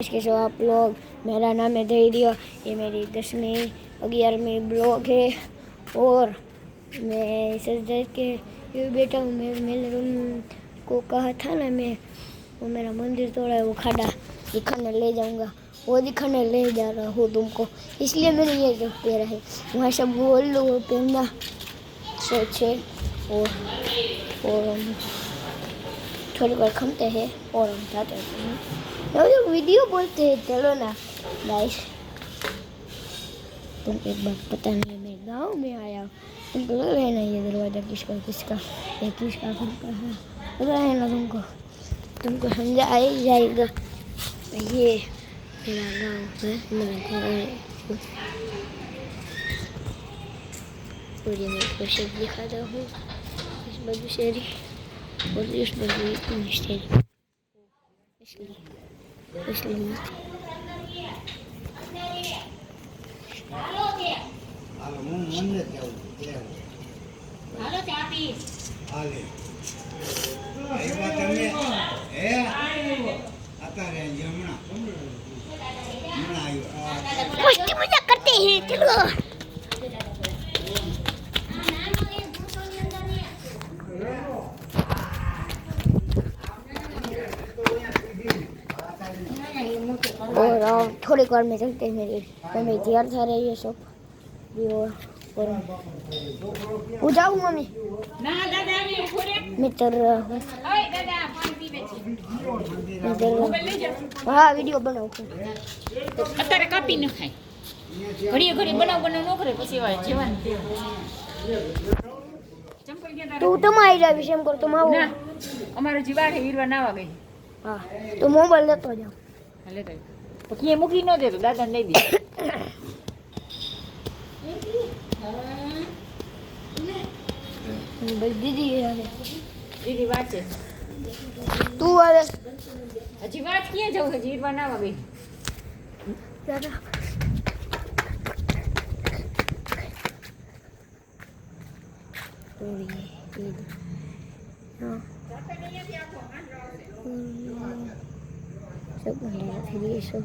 कैसे हो आप लोग। मेरा नाम है धैर्य। ये मेरी 10वीं 11वीं ब्लॉग है और मैं सच देख के ये बेटा हूँ। मैं मेरे रूम को कहा था ना, मैं वो मेरा मंदिर तोड़ा है, वो खाड़ा दिखाने ले जाऊँगा, वो दिखाने ले जा रहा हूँ तुमको, इसलिए मैंने ये जो पहना है। वहाँ सब बोल लो वो पहनना सच है। और हम थोड़ी बार खमते हैं और हम जाते हैं। तो वीडियो बोलते हैं, चलो ना गाइस। तुम एक बार पता नहीं, मैं गांव में आया, तुमको लग रहा है ना ये दरवाज़ा किसका ये किसका घर का है, लग रहा है ना तुमको समझा आ ही जाएगा। ये मेरा गांव है, मेरा घर है और ये मैं कैसे दिखाता हूँ। इस बाजू शेरी और इस बाजू इतनी शेरी, इसलिए હાલો હું મંદિર જાઉં હાલો ચા પી હાલે આવ્યા તમે હે અત્યારે હમણાં આવ્યો मस्ती मजाक करते हैं, चलो। और थोड़ी बार में चलते हैं, मेरे मम्मी तैयार था रही है सब भी और वो जाऊँ मम्मी ના દાદા આવી ઉભો રે मैं चल रहा हूँ। ઓય દાદા પાણી પીવે છે मैं चल रहा મોબાઈલ લઈ જા हूँ। हाँ वीडियो बनाओ। અત્યારે કાપી ન ખાય ઘડીએ ઘડી બનાવ ન કરે પછી વાય જેવાનું ચંપલ ગયા तू तुम आई जा विषय कर, तुम आओ। ના અમારો જીવાડ હે વીરવા નાવા ગઈ हाँ तो मोबाइल लेते जाओ। હાલે તો પછી એ મૂકી ન દે તો દાદાને લઈ દે दीदी દીદી વાત છે तू आ હજી વાત ક્યાં જવું હજી વીરવા નાવા ગઈ दादा। सब सब